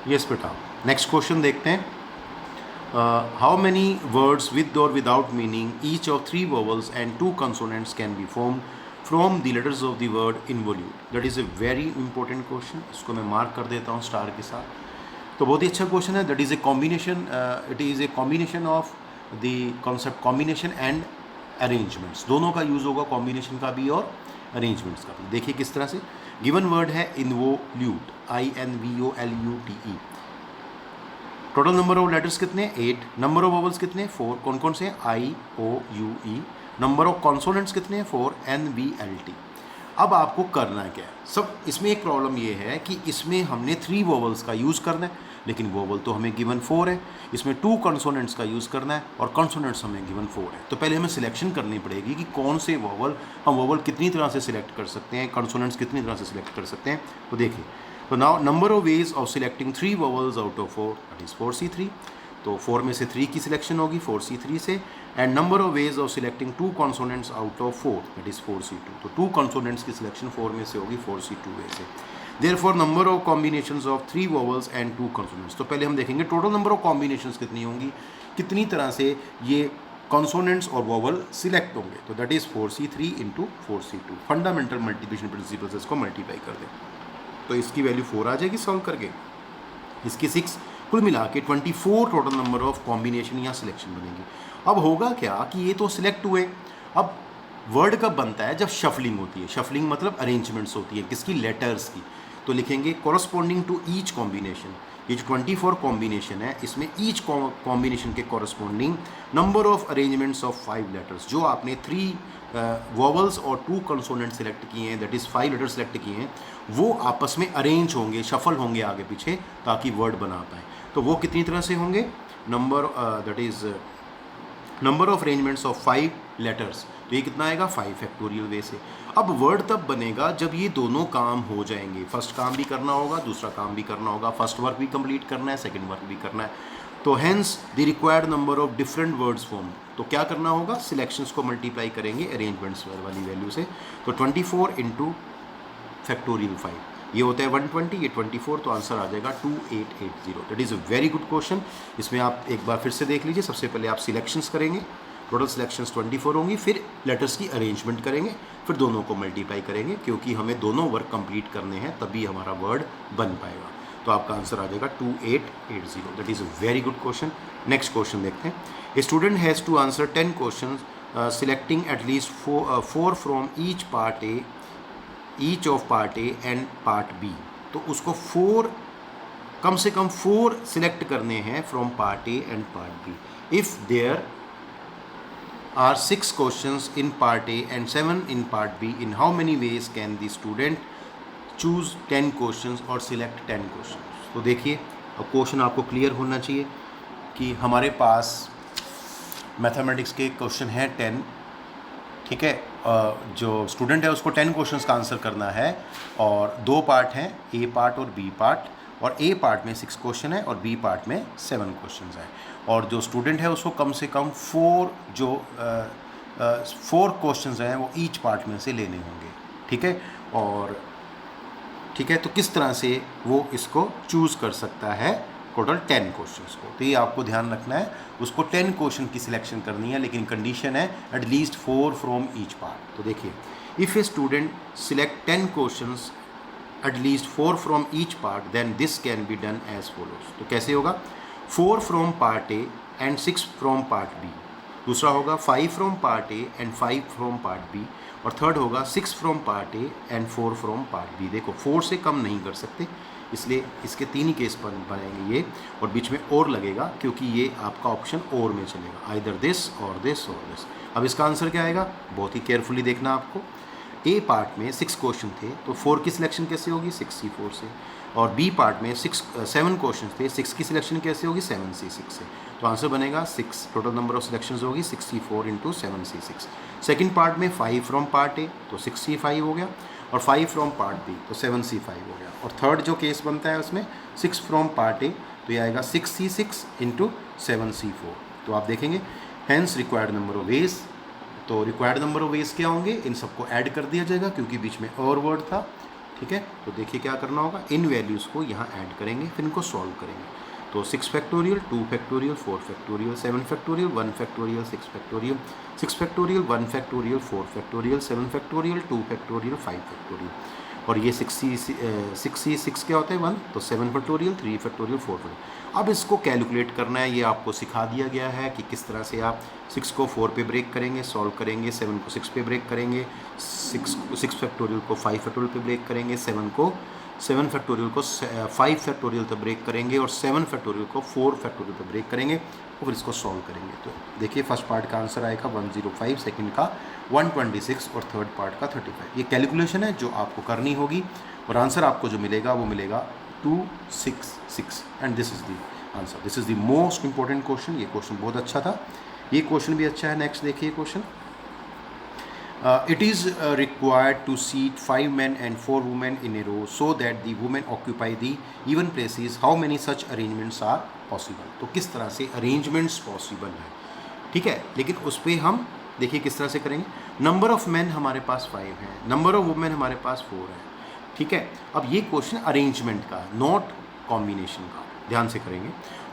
Yes बेटा। Next question देखते हैं। हाउ मैनी वर्ड्स विद और without meaning each of 3 vowels and 2 consonants can be form from the letters of the word involute. That is a very important question. इसको मैं mark कर देता हूँ star के साथ। तो बहुत ही अच्छा क्वेश्चन है। That is a combination, it is a combination of the concept combination and arrangements. दोनों का यूज़ होगा, कॉम्बिनेशन का भी और अरेंजमेंट्स का भी। देखिए किस तरह से। गिवन वर्ड है involute, INVOLUTE। Total number of letters कितने? 8। नंबर ऑफ वोवल्स कितने? 4। कौन कौन से? IOUE। नंबर ऑफ कॉन्सोनेंट्स कितने? 4, NVLT। अब आपको करना क्या है? सब इसमें एक प्रॉब्लम ये है कि इसमें हमने 3 वोवल्स का यूज़ करना है, लेकिन वोवल तो हमें गिवन 4 है। इसमें 2 कॉन्सोनेंट्स का यूज़ करना है और कॉन्सोनेंट्स हमें गिवन 4 है। तो पहले हमें सिलेक्शन करनी पड़ेगी कि कौन से वोवल, हम वोवल कितनी तरह से सिलेक्ट कर सकते हैं, कॉन्सोनेंट्स कितनी तरह से सिलेक्ट कर सकते हैं। तो देखिए, तो now number of ways of selecting 3 vowels out of 4, that is 4C3। तो 4 में से 3 की सिलेक्शन होगी 4C3 से। And number of ways of selecting 2 consonants out of 4, that is 4C2। तो 2 कॉन्सोनेंट्स की सिलेक्शन 4 में से होगी 4C2 वे से। Therefore number of combinations of 3 vowels and 2 consonants. तो पहले हम देखेंगे टोटल नंबर ऑफ कॉम्बिनेशंस कितनी होंगी, कितनी तरह से ये कॉन्सोनेंट्स और वोवल सिलेक्ट होंगे। तो that is 4C3 into 4C2। Fundamental multiplication principle से इसको मल्टीप्लाई कर दें तो इसकी वैल्यू 4 आ जाएगी सॉल्व करके, इसकी 6, कुल मिला के 24 टोटल नंबर ऑफ कॉम्बिनेशन या सिलेक्शन बनेगी। अब होगा क्या कि ये तो सिलेक्ट हुए। अब वर्ड कब बनता है? जब शफलिंग होती है। शफलिंग मतलब अरेंजमेंट्स होती है किसकी? लेटर्स की। तो लिखेंगे कॉरस्पॉन्डिंग टू ईच कॉम्बिनेशन। ये जो 24 कॉम्बिनेशन है, इसमें ईच कॉम्बिनेशन के corresponding number of arrangements of 5 letters. जो आपने 3 वोवल्स और 2 कंसोनेंट सेलेक्ट किए हैं, दैट इज़ 5 लेटर्स सेलेक्ट किए हैं, वो आपस में अरेंज होंगे, शफल होंगे आगे पीछे, ताकि वर्ड बना पाए। तो वो कितनी तरह से होंगे? Number, that is number of arrangements of 5 letters. तो ये कितना आएगा? 5 फैक्टोरियल वे से। अब वर्ड तब बनेगा जब ये दोनों काम हो जाएंगे। फर्स्ट काम भी करना होगा, दूसरा काम भी करना होगा। फर्स्ट वर्क भी कंप्लीट करना है, सेकंड वर्क भी करना है। तो hence the required number of different words form. तो क्या करना होगा? सिलेक्शंस को मल्टीप्लाई करेंगे अरेंजमेंट्स वाली वैल्यू से। तो 24 इंटू फैक्टोरियल 5, ये होता है 120, ये 24, तो आंसर आ जाएगा 2880। That is a very good question. इसमें आप एक बार फिर से देख लीजिए। सबसे पहले आप सिलेक्शंस करेंगे, टोटल सिलेक्शंस 24 होंगी, फिर लेटर्स की अरेंजमेंट करेंगे, फिर दोनों को मल्टीप्लाई करेंगे, क्योंकि हमें दोनों वर्क कंप्लीट करने हैं, तभी हमारा वर्ड बन पाएगा। तो आपका आंसर आ जाएगा 2880। That is a very good question. Next question देखते हैं। A student has to answer 10 question selecting at least 4 from each part A, each of part A and part B. तो उसको 4, कम से कम 4 सिलेक्ट करने हैं from part A and part B. If there are 6 questions in part A and 7 in part B, in how many ways can the student choose 10 questions और select 10 questions. तो देखिए, अब question आपको क्लियर होना चाहिए कि हमारे पास मैथमेटिक्स के क्वेश्चन हैं 10, ठीक है। जो स्टूडेंट है उसको 10 क्वेश्चंस का आंसर करना है, और 2 पार्ट हैं, ए पार्ट और बी पार्ट। और ए पार्ट में 6 क्वेश्चन है और बी पार्ट में 7 क्वेश्चंस हैं। और जो स्टूडेंट है उसको कम से कम 4 क्वेश्चंस हैं वो ईच पार्ट में से लेने होंगे, ठीक है। और ठीक है, तो किस तरह से वो इसको चूज़ कर सकता है टोटल 10 क्वेश्चंस को। तो ये आपको ध्यान रखना है, उसको 10 क्वेश्चन की सिलेक्शन करनी है, लेकिन कंडीशन है एटलीस्ट 4 फ्रॉम ईच पार्ट। तो देखिए, if a student select 10 questions at least 4 from each part, then this can be done as follows. तो कैसे होगा? 4 from part A and 6 from part B. दूसरा होगा 5 from part A and 5 from part B. और third होगा 6 from part A and 4 from part B. देखो, 4 से कम नहीं कर सकते, इसलिए इसके 3 ही केस बनेंगे ये, और बीच में और लगेगा, क्योंकि ये आपका ऑप्शन और में चलेगा, आइदर दिस और दिस और दिस। अब इसका आंसर क्या आएगा? बहुत ही केयरफुली देखना आपको। ए पार्ट में 6 क्वेश्चन थे, तो 4 की सिलेक्शन कैसे होगी? 6C4 से। और बी पार्ट में 7 क्वेश्चन थे, 6 की सिलेक्शन कैसे होगी? 7C6 से। तो आंसर बनेगा 6। टोटल नंबर ऑफ सिलेक्शंस होगी 6C4 into 7C6। Second part में 5 फ्रॉम पार्ट ए, तो 6C5 हो गया, और 5 फ्रॉम पार्ट बी, तो 7C5 हो गया। और थर्ड जो केस बनता है उसमें 6 फ्रॉम पार्ट ए, तो ये आएगा 6C6 इंटू 7C4। तो आप देखेंगे hence required number of ways. तो रिक्वायर्ड नंबर ऑफ वेज क्या होंगे? इन सबको ऐड कर दिया जाएगा, क्योंकि बीच में और वर्ड था, ठीक है, तो देखिए क्या करना होगा, इन वैल्यूज़ को यहाँ ऐड करेंगे, फिर इनको सॉल्व करेंगे। तो 6 factorial, 2 factorial, 4 factorial, 7 factorial, 1 factorial, 6 factorial, 6 factorial, 1 factorial, 4 factorial, 7 factorial, 2 factorial, 5 factorial. और ये 66 क्या होता है 1, तो 7 फैक्टोरियल, 3 फैक्टोरियल, 4 फैक्टोरियल। अब इसको कैलकुलेट करना है, ये आपको सिखा दिया गया है कि किस तरह से आप 6 को 4 पे ब्रेक करेंगे, सॉल्व करेंगे, 7 को 6 पे ब्रेक करेंगे, 6 फैक्टोरियल को 5 फैक्टोरियल पे ब्रेक करेंगे, 7 फैक्टोरियल को 5 फैक्टोरियल तक ब्रेक करेंगे और 7 फैक्टोरियल को 4 फैक्टोरियल तक ब्रेक करेंगे और फिर इसको सॉल्व करेंगे। तो देखिए फर्स्ट पार्ट का आंसर आएगा 105, सेकंड का 126 और थर्ड पार्ट का 35। ये कैलकुलेशन है जो आपको करनी होगी और आंसर आपको जो मिलेगा वो मिलेगा 266 and this is the answer. This is the most important question. ये क्वेश्चन बहुत अच्छा था, ये क्वेश्चन भी अच्छा है। नेक्स्ट देखिए question, it is required to seat 5 men and 4 women in a row so that the women occupy the even places. How many such arrangements are possible? तो किस तरह से arrangements possible है, ठीक है, लेकिन उस पर हम देखिए किस तरह से करेंगे। नंबर ऑफ मैन हमारे पास 5 है, नंबर ऑफ वुमेन हमारे पास 4 है, ठीक है। अब ये क्वेश्चन अरेंजमेंट का, नॉट कॉम्बिनेशन का, ध्यान से करेंगे।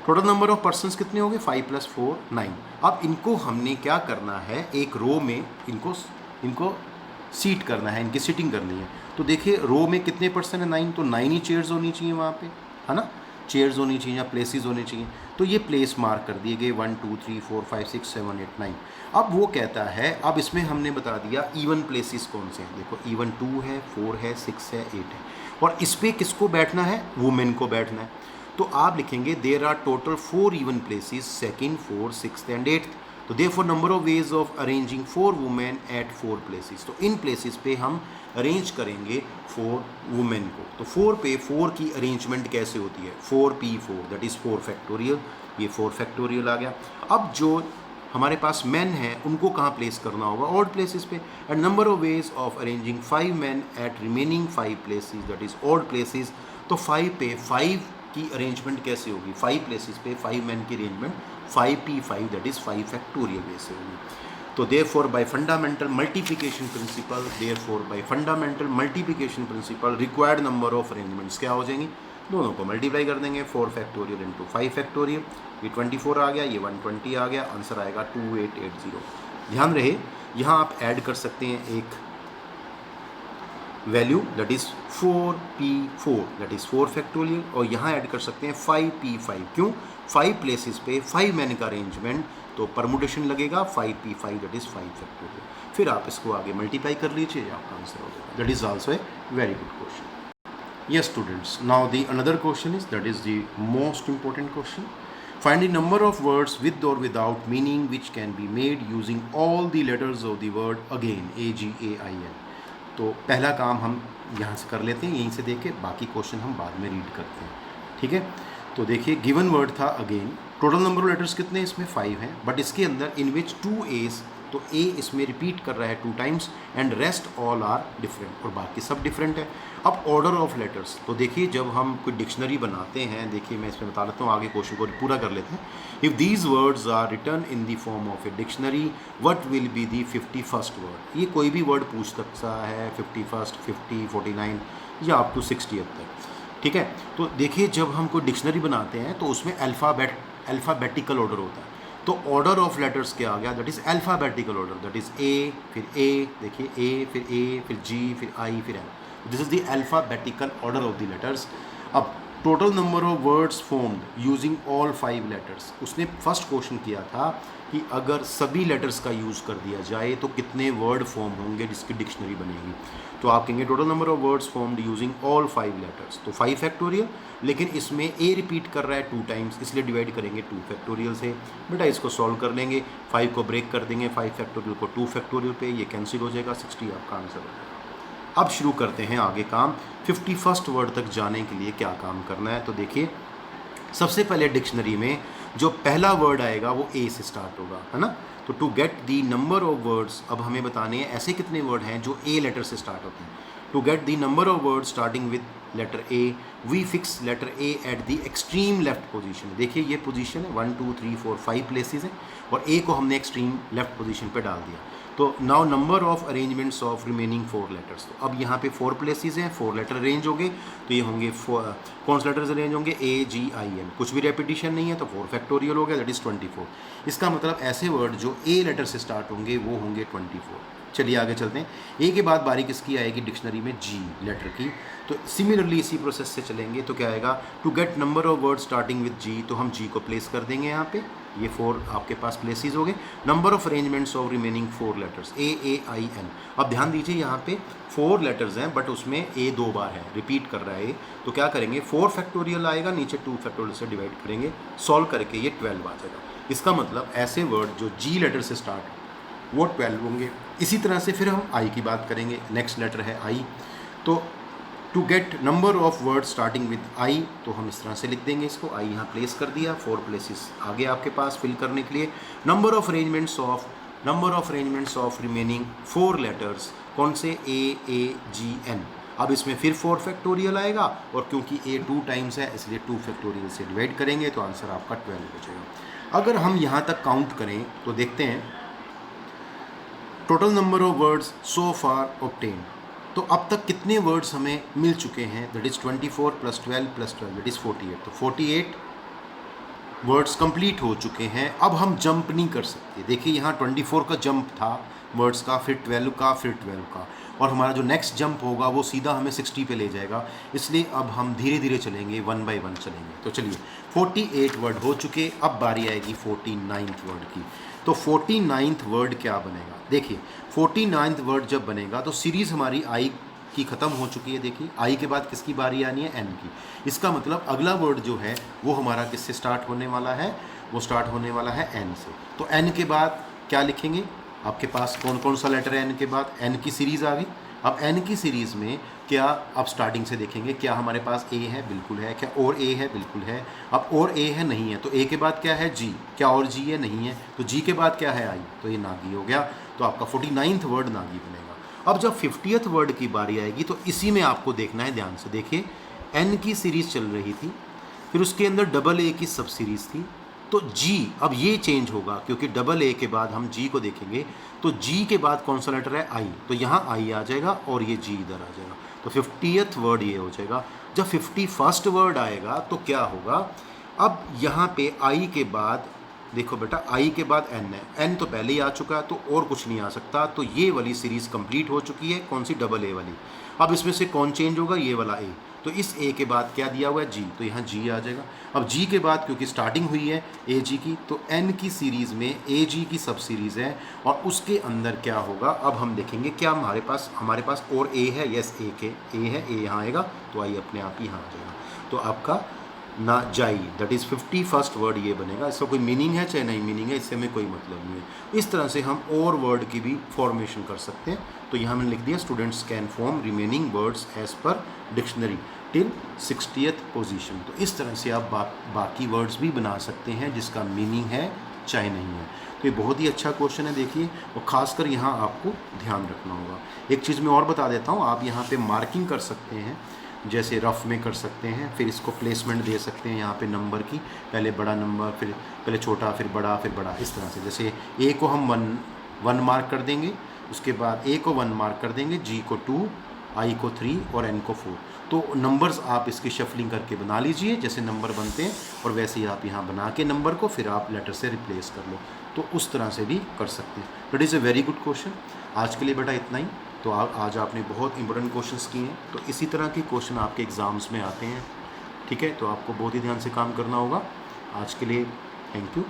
टोटल नंबर ऑफ पर्सन्स कितने होंगे, 5 + 4 9। अब इनको हमने क्या करना है, एक रो में इनको सीट करना है, इनकी सीटिंग करनी है। तो देखिए रो में कितने पर्सन है, 9, तो 9 ही चेयर्स होनी चाहिए वहाँ पे, है ना, चेयर्स होनी चाहिए या प्लेसेस होने चाहिए। तो ये प्लेस मार्क कर दिए गए 1 2 3 4 5 6 7 8 9। अब वो कहता है, अब इसमें हमने बता दिया इवन प्लेसेस कौन से हैं। देखो इवन 2 है, 4 है, 6 है, 8 है, और इस पर किसको बैठना है, वुमेन को बैठना है। तो आप लिखेंगे there are total 4 even places, second, 4, 6 and 8। तो therefore number of ways of arranging 4 women at 4 places. तो इन प्लेसेस पे हम अरेंज करेंगे 4 वुमेन को। तो 4 पे 4 की अरेंजमेंट कैसे होती है, 4p4 दैट इज़ 4 फैक्टोरियल, ये 4 फैक्टोरियल आ गया। अब जो हमारे पास मैन हैं उनको कहाँ प्लेस करना होगा, ऑड प्लेसेस पे। And number of ways of arranging 5 man eight remaining 5 places that is odd places. तो 5 पे 5 की अरेंजमेंट कैसे होगी, 5 प्लेसेस पे 5 मैन की arrangement 5p5 that is 5 factorial way से होगी। तो therefore by fundamental multiplication principle required number of arrangements क्या हो जाएंगी, दोनों को मल्टीप्लाई कर देंगे, 4 फैक्टोरियल इंटू 5 फैक्टोरियल, ये 24 आ गया, ये 120 आ गया, आंसर आएगा 2880। ध्यान रहे यहाँ आप ऐड कर सकते हैं एक value that is 4p4 that is 4 factorial, और यहाँ ऐड कर सकते हैं 5p5। क्यों, 5 प्लेसेस पे 5 मैन का अरेंजमेंट, तो परमुटेशन लगेगा 5p5 दैट इज़ 5 फैक्टोरियल। फिर आप इसको आगे मल्टीप्लाई कर लीजिए, आपका आंसर हो जाएगा। That is also a very good question. Yes students, now the another question is that is the most important question. Find the number of words with or without meaning which can be made using all the letters of the word again, AGAIN। तो पहला काम हम यहाँ से कर लेते हैं, यहीं से देख के बाकी क्वेश्चन हम बाद में रीड करते हैं, ठीक है। तो देखिए गिवन वर्ड था again, total number of letters कितने इसमें 5 हैं, बट इसके अंदर इन विच 2 A's, तो A इसमें रिपीट कर रहा है 2 times and rest all are different, और बाकी सब डिफरेंट है। अब ऑर्डर ऑफ लेटर्स, तो देखिए जब हम कोई डिक्शनरी बनाते हैं, देखिए मैं इसमें बता लेता हूँ, आगे क्वेश्चन को पूरा कर लेते हैं। If these words are written in the form of a dictionary what will be the 51st word. ये कोई भी वर्ड पूछ सकता है, 51st, 50, 49 या अप टू 60 तक, ठीक है। तो देखिए जब हम कोई डिक्शनरी बनाते हैं तो उसमें अल्फ़ाबेटिकल ऑर्डर होता है। तो ऑर्डर ऑफ लेटर्स क्या आ गया, that is alphabetical order, that is A, फिर ए, देखिए ए, फिर जी, फिर आई, फिर L. This is the alphabetical order of the letters. अब total number of words formed using all 5 letters, उसने फर्स्ट क्वेश्चन किया था कि अगर सभी लेटर्स का यूज़ कर दिया जाए तो कितने वर्ड फॉर्म होंगे जिसकी डिक्शनरी बनेगी। तो आप कहेंगे total number of words formed using all 5 letters, तो 5 फैक्टोरियल, लेकिन इसमें ए रिपीट कर रहा है 2 टाइम्स, इसलिए डिवाइड करेंगे 2 फैक्टोरियल से। बेटा इसको सॉल्व कर लेंगे, 5 को ब्रेक कर देंगे 5 फैक्टोरियल को 2 फैक्टोरियल पे, ये कैंसिल हो जाएगा, 60 आपका आंसर हो जाएगा। अब शुरू करते हैं आगे काम, 51st वर्ड तक जाने के लिए क्या काम करना है। तो देखिए सबसे पहले डिक्शनरी में जो पहला वर्ड आएगा वो ए से स्टार्ट होगा, है ना। तो to get the number of words, अब हमें बताने हैं ऐसे कितने वर्ड हैं जो ए लेटर से स्टार्ट होते हैं। To get the number of words starting with letter A, we fix letter A at the extreme left position. देखिए ये पोजीशन है 1 2 3 4 5 प्लेसेस हैं और ए को हमने एक्सट्रीम लेफ्ट पोजीशन पे डाल दिया। तो now number of arrangements of remaining 4 letters, तो अब यहाँ पे 4 प्लेसेस हैं, 4 लेटर अरेंज होंगे, तो ये होंगे कौन से लेटर्स अरेंज होंगे, ए जी आई एन, कुछ भी रेपिटेशन नहीं है तो 4 फैक्टोरियल हो गया, दैट इज़ 24। इसका मतलब ऐसे वर्ड जो ए लेटर से स्टार्ट होंगे वो होंगे 24। चलिए आगे चलते हैं। ए के बाद बारी किसकी आएगी डिक्शनरी में, जी लेटर की। तो सिमिलरली इसी प्रोसेस से चलेंगे तो क्या आएगा, to get number of word starting with G, तो हम जी को प्लेस कर देंगे यहाँ पे, ये 4 आपके पास प्लेसेस हो गए। Number of arrangements of remaining 4 letters, A I N. अब ध्यान दीजिए यहाँ पे 4 लेटर्स हैं बट उसमें ए 2 बार है, रिपीट कर रहा है, तो क्या करेंगे 4 फैक्टोरियल आएगा, नीचे 2 फैक्टोरियल से डिवाइड करेंगे, सॉल्व करके ये 12 आ जाएगा। इसका मतलब ऐसे वर्ड जो जी लेटर से स्टार्ट वो 12 होंगे। इसी तरह से फिर हम आई की बात करेंगे, नेक्स्ट लेटर है आई, तो to get number of word starting with I, तो हम इस तरह से लिख देंगे इसको, आई यहाँ प्लेस कर दिया, 4 प्लेसेस आगे आपके पास फिल करने के लिए। Number of arrangements of remaining 4 letters, कौन से, ए जी एन। अब इसमें फिर 4 फैक्टोरियल आएगा और क्योंकि ए 2 टाइम्स है इसलिए 2 फैक्टोरियल से डिवाइड करेंगे तो आंसर आपका 12 हो जाएगा। अगर हम यहाँ तक काउंट करें तो देखते हैं total number of words so far obtain, तो अब तक कितने वर्ड्स हमें मिल चुके हैं, दैट इज़ 24 + 12 + 12 दैट इज़ 48। तो 48 वर्ड्स कंप्लीट हो चुके हैं। अब हम जंप नहीं कर सकते, देखिए यहाँ 24 का जंप था वर्ड्स का, फिर 12 का, फिर 12 का, और हमारा जो नेक्स्ट जंप होगा वो सीधा हमें 60 पे ले जाएगा, इसलिए अब हम धीरे धीरे चलेंगे, 1 बाय 1 चलेंगे। तो चलिए 48 वर्ड हो चुके, अब बारी आएगी 49th वर्ड की। तो 49th वर्ड क्या बनेगा, देखिए 49th वर्ड जब बनेगा तो सीरीज़ हमारी आई की ख़त्म हो चुकी है। देखिए आई के बाद किसकी बारी आनी है, एन की। इसका मतलब अगला वर्ड जो है वो हमारा किससे स्टार्ट होने वाला है, वो स्टार्ट होने वाला है एन से। तो एन के बाद क्या लिखेंगे, आपके पास कौन कौन सा लेटर है एन के बाद, एन की सीरीज़ आ गई। अब एन की सीरीज़ में क्या, अब स्टार्टिंग से देखेंगे, क्या हमारे पास ए है, बिल्कुल है, क्या और ए है, बिल्कुल है। अब और ए है, नहीं है, तो ए के बाद क्या है, जी, क्या और जी है, नहीं है, तो जी के बाद क्या है, आई, तो ये नागी हो गया। तो आपका 49th वर्ड नागी बनेगा। अब जब 50th वर्ड की बारी आएगी तो इसी में आपको देखना है, ध्यान से देखिए, एन की सीरीज़ चल रही थी, फिर उसके अंदर डबल ए की सब सीरीज़ थी, तो जी अब ये चेंज होगा क्योंकि डबल ए के बाद हम जी को देखेंगे, तो जी के बाद कौन सा लेटर है, आई, तो यहाँ आई आ जाएगा और ये जी इधर आ जाएगा, तो 50th वर्ड ये हो जाएगा। जब 51st वर्ड आएगा तो क्या होगा, अब यहाँ पे आई के बाद देखो बेटा, आई के बाद एन है, एन तो पहले ही आ चुका है तो और कुछ नहीं आ सकता, तो ये वाली सीरीज़ कंप्लीट हो चुकी है, कौन सी, डबल ए वाली। अब इसमें से कौन चेंज होगा, ये वाला ए, तो इस ए के बाद क्या दिया हुआ है, जी, तो यहाँ जी आ जाएगा। अब जी के बाद क्योंकि स्टार्टिंग हुई है ए जी की, तो एन की सीरीज़ में ए जी की सब सीरीज़ है और उसके अंदर क्या होगा, अब हम देखेंगे क्या हमारे पास और ए है, यस ए है, ए यहाँ आएगा तो आई अपने आप ही यहाँ आ जाएगा, तो आपका ना जाई, दैट इज़ 51st वर्ड ये बनेगा। इसका कोई मीनिंग है चाहे नहीं मीनिंग है, इससे हमें कोई मतलब नहीं है। इस तरह से हम और वर्ड की भी फॉर्मेशन कर सकते हैं। तो यहाँ मैंने लिख दिया, students can form remaining words as per dictionary till 60th position. तो इस तरह से आप बाकी वर्ड्स भी बना सकते हैं जिसका मीनिंग है चाहे नहीं है। तो ये बहुत ही अच्छा क्वेश्चन है, देखिए, और ख़ासकर यहाँ आपको ध्यान रखना होगा। एक चीज़ मैं और बता देता हूँ, आप यहाँ पे मार्किंग कर सकते हैं, जैसे रफ में कर सकते हैं, फिर इसको प्लेसमेंट दे सकते हैं यहाँ पे नंबर की, पहले बड़ा नंबर, फिर पहले छोटा, फिर बड़ा, इस तरह से। जैसे ए को हम 1 मार्क कर देंगे, उसके बाद ए को 1 मार्क कर देंगे, जी को 2, आई को 3 और एन को 4। तो नंबर्स आप इसकी शफलिंग करके बना लीजिए, जैसे नंबर बनते हैं, और वैसे ही आप यहाँ बना के नंबर को फिर आप लेटर से रिप्लेस कर लो, तो उस तरह से भी कर सकते हैं। That is a very good question. आज के लिए बेटा इतना ही। तो आज आपने बहुत इंपॉर्टेंट क्वेश्चंस किए हैं, तो इसी तरह के क्वेश्चन आपके एग्ज़ाम्स में आते हैं, ठीक है, तो आपको बहुत ही ध्यान से काम करना होगा। आज के लिए थैंक यू।